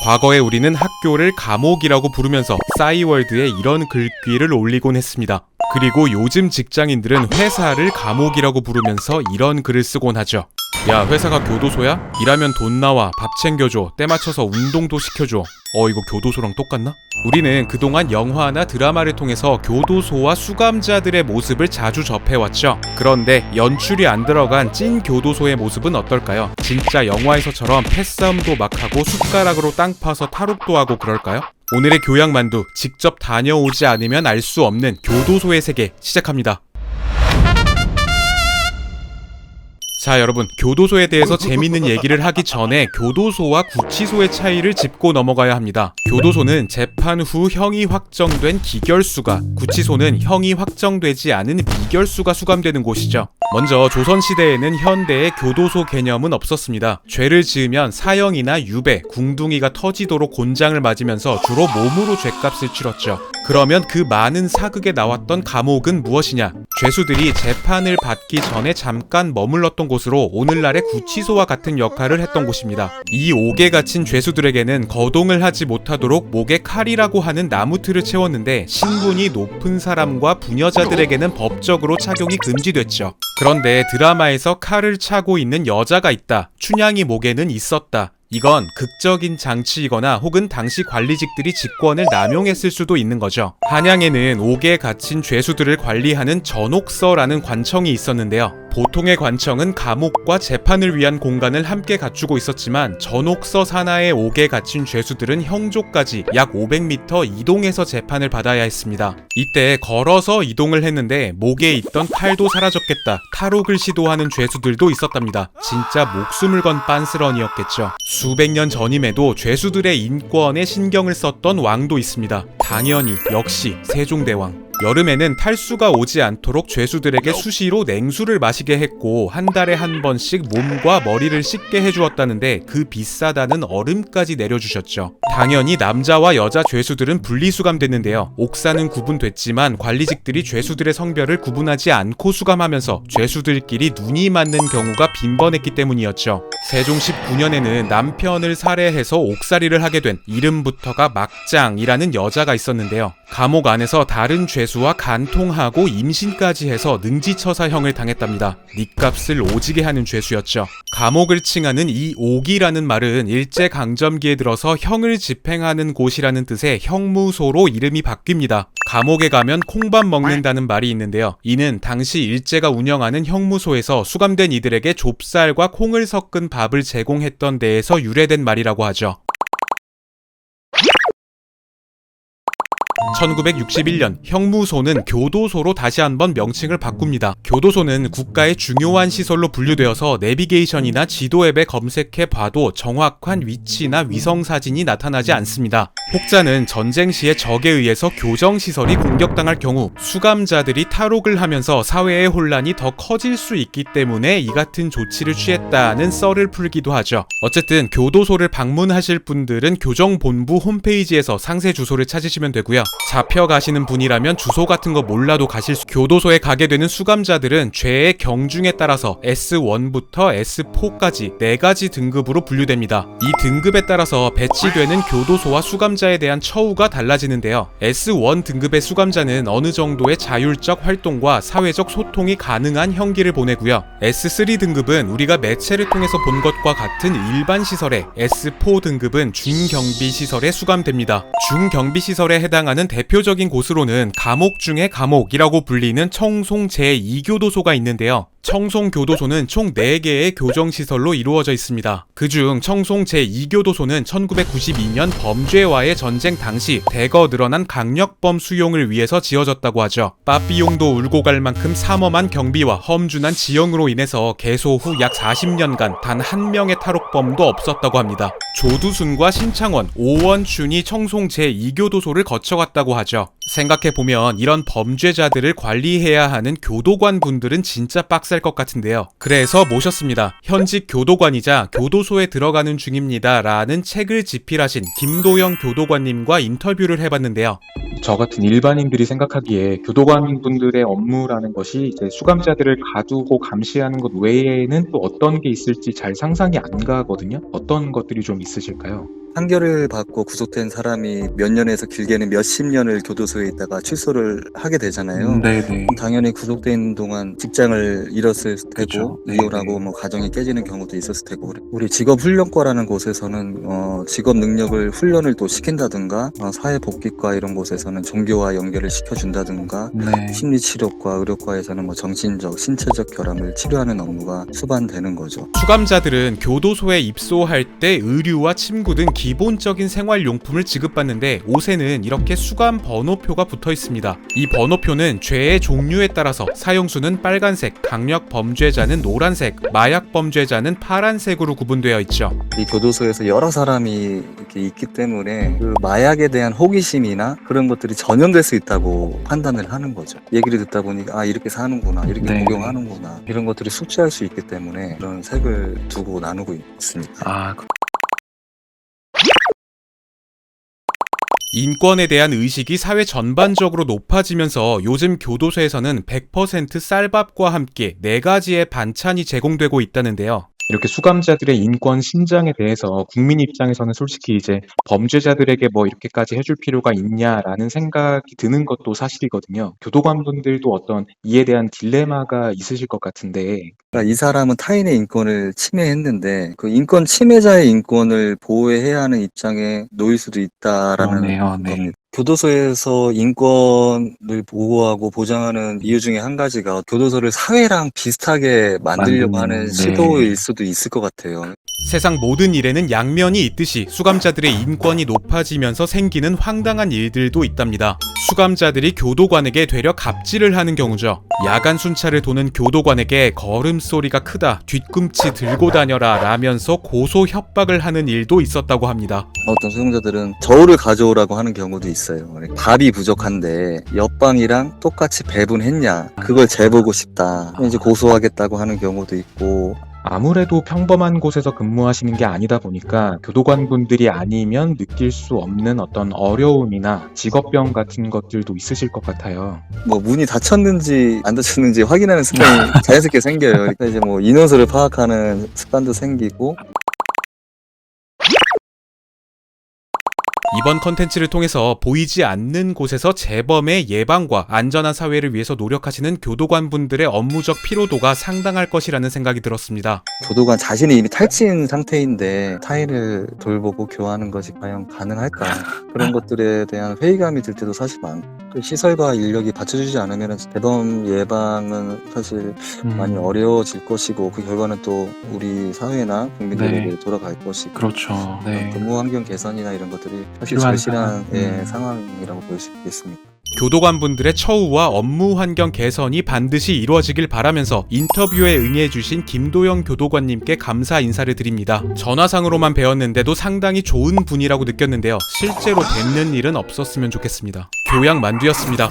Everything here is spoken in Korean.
과거에 우리는 학교를 감옥이라고 부르면서 싸이월드에 이런 글귀를 올리곤 했습니다. 그리고 요즘 직장인들은 회사를 감옥이라고 부르면서 이런 글을 쓰곤 하죠. 야, 회사가 교도소야? 일하면 돈 나와, 밥 챙겨줘, 때 맞춰서 운동도 시켜줘. 이거 교도소랑 똑같나? 우리는 그동안 영화나 드라마를 통해서 교도소와 수감자들의 모습을 자주 접해왔죠. 그런데 연출이 안 들어간 찐 교도소의 모습은 어떨까요? 진짜 영화에서처럼 패싸움도 막 하고 숟가락으로 땅 파서 탈옥도 하고 그럴까요? 오늘의 교양만두, 직접 다녀오지 않으면 알 수 없는 교도소의 세계 시작합니다. 자, 여러분, 교도소에 대해서 재밌는 얘기를 하기 전에 교도소와 구치소의 차이를 짚고 넘어가야 합니다. 교도소는 재판 후 형이 확정된 기결수가, 구치소는 형이 확정되지 않은 미결수가 수감되는 곳이죠. 먼저 조선시대에는 현대의 교도소 개념은 없었습니다. 죄를 지으면 사형이나 유배, 궁둥이가 터지도록 곤장을 맞으면서 주로 몸으로 죗값을 치렀죠. 그러면 그 많은 사극에 나왔던 감옥은 무엇이냐? 죄수들이 재판을 받기 전에 잠깐 머물렀던 곳으로 오늘날의 구치소와 같은 역할을 했던 곳입니다. 이 옥에 갇힌 죄수들에게는 거동을 하지 못하도록 목에 칼이라고 하는 나무틀을 채웠는데 신분이 높은 사람과 부녀자들에게는 법적으로 착용이 금지됐죠. 그런데 드라마에서 칼을 차고 있는 여자가 있다. 춘향이 목에는 있었다. 이건 극적인 장치이거나 혹은 당시 관리직들이 직권을 남용했을 수도 있는 거죠. 한양에는 옥에 갇힌 죄수들을 관리하는 전옥서라는 관청이 있었는데요. 보통의 관청은 감옥과 재판을 위한 공간을 함께 갖추고 있었지만 전옥서 산하의 옥에 갇힌 죄수들은 형조까지 약 500m 이동해서 재판을 받아야 했습니다. 이때 걸어서 이동을 했는데 목에 있던 칼도 사라졌겠다. 탈옥을 시도하는 죄수들도 있었답니다. 진짜 목숨을 건 빤스런이었겠죠. 수백 년 전임에도 죄수들의 인권에 신경을 썼던 왕도 있습니다. 당연히 역시 세종대왕. 여름에는 탈수가 오지 않도록 죄수들에게 수시로 냉수를 마시게 했고 한 달에 한 번씩 몸과 머리를 씻게 해주었다는데 그 비싸다는 얼음까지 내려주셨죠. 당연히 남자와 여자 죄수들은 분리수감됐는데요. 옥사는 구분됐지만 관리직들이 죄수들의 성별을 구분하지 않고 수감하면서 죄수들끼리 눈이 맞는 경우가 빈번했기 때문이었죠. 세종 19년에는 남편을 살해해서 옥살이를 하게 된 이름부터가 막장이라는 여자가 있었는데요. 감옥 안에서 다른 죄수와 간통하고 임신까지 해서 능지처사형을 당했답니다. 닉값을 오지게 하는 죄수였죠. 감옥을 칭하는 이 옥이라는 말은 일제강점기에 들어서 형을 집행하는 곳이라는 뜻의 형무소로 이름이 바뀝니다. 감옥에 가면 콩밥 먹는다는 말이 있는데요. 이는 당시 일제가 운영하는 형무소에서 수감된 이들에게 좁쌀과 콩을 섞은 밥을 제공했던 데에서 유래된 말이라고 하죠. 1961년 형무소는 교도소로 다시 한번 명칭을 바꿉니다. 교도소는 국가의 중요한 시설로 분류되어서 내비게이션이나 지도 앱에 검색해 봐도 정확한 위치나 위성사진이 나타나지 않습니다. 혹자는 전쟁 시에 적에 의해서 교정시설이 공격당할 경우 수감자들이 탈옥을 하면서 사회의 혼란이 더 커질 수 있기 때문에 이 같은 조치를 취했다는 썰을 풀기도 하죠. 어쨌든 교도소를 방문하실 분들은 교정본부 홈페이지에서 상세 주소를 찾으시면 되고요. 잡혀가시는 분이라면 주소 같은 거 몰라도 교도소에 가게 되는 수감자들은 죄의 경중에 따라서 S1부터 S4까지 4가지 등급으로 분류됩니다. 이 등급에 따라서 배치되는 교도소와 수감자에 대한 처우가 달라지는데요. S1 등급의 수감자는 어느 정도의 자율적 활동과 사회적 소통이 가능한 형기를 보내고요. S3 등급은 우리가 매체를 통해서 본 것과 같은 일반 시설에, S4 등급은 중경비시설에 수감됩니다. 중경비시설에 해당하는 대표적인 곳으로는 감옥 중의 감옥이라고 불리는 청송 제2교도소가 있는데요. 청송교도소는 총 4개의 교정시설로 이루어져 있습니다. 그중 청송 제2교도소는 1992년 범죄와의 전쟁 당시 대거 늘어난 강력범 수용을 위해서 지어졌다고 하죠. 빠삐용도 울고 갈 만큼 삼엄한 경비와 험준한 지형으로 인해서 개소 후 약 40년간 단 한 명의 탈옥범도 없었다고 합니다. 조두순과 신창원, 오원춘이 청송 제2교도소를 거쳐갔다고 하죠. 생각해보면 이런 범죄자들을 관리해야 하는 교도관 분들은 진짜 빡셀 것 같은데요. 그래서 모셨습니다. 현직 교도관이자 교도소에 들어가는 중입니다 라는 책을 집필하신 김도영 교도관님과 인터뷰를 해봤는데요. 저 같은 일반인들이 생각하기에 교도관분들의 업무라는 것이 이제 수감자들을 가두고 감시하는 것 외에는 또 어떤 게 있을지 잘 상상이 안 가거든요. 어떤 것들이 좀 있으실까요? 판결을 받고 구속된 사람이 몇 년에서 길게는 몇십 년을 교도소에 있다가 출소를 하게 되잖아요. 네네. 그럼 당연히 구속돼 있는 동안 직장을 잃었을 테고 그쵸. 이혼하고 뭐 가정이 깨지는 경우도 있었을 테고 우리 직업훈련과라는 곳에서는 직업 능력을 훈련을 또 시킨다든가 사회복지과 이런 곳에서는 종교와 연결을 시켜준다든가 네. 심리치료과 의료과에서는 뭐 정신적, 신체적 결함을 치료하는 업무가 수반되는 거죠. 수감자들은 교도소에 입소할 때 의류와 침구 등 기본적인 생활용품을 지급받는데 옷에는 이렇게 수감 번호표가 붙어 있습니다. 이 번호표는 죄의 종류에 따라서 사형수는 빨간색, 강력 범죄자는 노란색, 마약 범죄자는 파란색으로 구분되어 있죠. 이 교도소에서 여러 사람이 이렇게 있기 때문에 그 마약에 대한 호기심이나 그런 것들이 전염될 수 있다고 판단을 하는 거죠. 얘기를 듣다 보니까 이렇게 사는구나, 이렇게 네. 복용하는구나 이런 것들이 숙지할 수 있기 때문에 그런 색을 두고 나누고 있습니다. 인권에 대한 의식이 사회 전반적으로 높아지면서 요즘 교도소에서는 100% 쌀밥과 함께 4가지의 반찬이 제공되고 있다는데요. 이렇게 수감자들의 인권 신장에 대해서 국민 입장에서는 솔직히 이제 범죄자들에게 뭐 이렇게까지 해줄 필요가 있냐라는 생각이 드는 것도 사실이거든요. 교도관분들도 어떤 이에 대한 딜레마가 있으실 것 같은데 그러니까 이 사람은 타인의 인권을 침해했는데 그 인권 침해자의 인권을 보호해야 하는 입장에 놓일 수도 있다라는 그러네요. 네. 겁니다. 교도소에서 인권을 보호하고 보장하는 이유 중에 한 가지가 교도소를 사회랑 비슷하게 만들려고 하는 네. 시도일 수도 있을 것 같아요. 세상 모든 일에는 양면이 있듯이 수감자들의 인권이 높아지면서 생기는 황당한 일들도 있답니다. 수감자들이 교도관에게 되려 갑질을 하는 경우죠. 야간 순찰을 도는 교도관에게 걸음소리가 크다, 뒤꿈치 들고 다녀라 라면서 고소 협박을 하는 일도 있었다고 합니다. 어떤 수용자들은 저울을 가져오라고 하는 경우도 있어요. 밥이 부족한데 옆방이랑 똑같이 배분했냐 그걸 재보고 싶다 이제 고소하겠다고 하는 경우도 있고 아무래도 평범한 곳에서 근무하시는 게 아니다 보니까 교도관분들이 아니면 느낄 수 없는 어떤 어려움이나 직업병 같은 것들도 있으실 것 같아요. 뭐 문이 닫혔는지 안 닫혔는지 확인하는 습관이 자연스럽게 생겨요. 그러니까 이제 뭐 인원수를 파악하는 습관도 생기고 이번 컨텐츠를 통해서 보이지 않는 곳에서 재범의 예방과 안전한 사회를 위해서 노력하시는 교도관분들의 업무적 피로도가 상당할 것이라는 생각이 들었습니다. 교도관 자신이 이미 탈진 상태인데 타인을 돌보고 교화하는 것이 과연 가능할까 그런 것들에 대한 회의감이 들 때도 사실 많고 시설과 인력이 받쳐주지 않으면 재범 예방은 사실 많이 어려워질 것이고 그 결과는 또 우리 사회나 국민들에게 돌아갈 것이고 그렇죠. 네. 근무 환경 개선이나 이런 것들이 사실 필요한 절실한 상황. 상황이라고 볼 수 있겠습니다. 교도관분들의 처우와 업무 환경 개선이 반드시 이루어지길 바라면서 인터뷰에 응해주신 김도영 교도관님께 감사 인사를 드립니다. 전화상으로만 뵈었는데도 상당히 좋은 분이라고 느꼈는데요. 실제로 뵙는 일은 없었으면 좋겠습니다. 교양만두였습니다.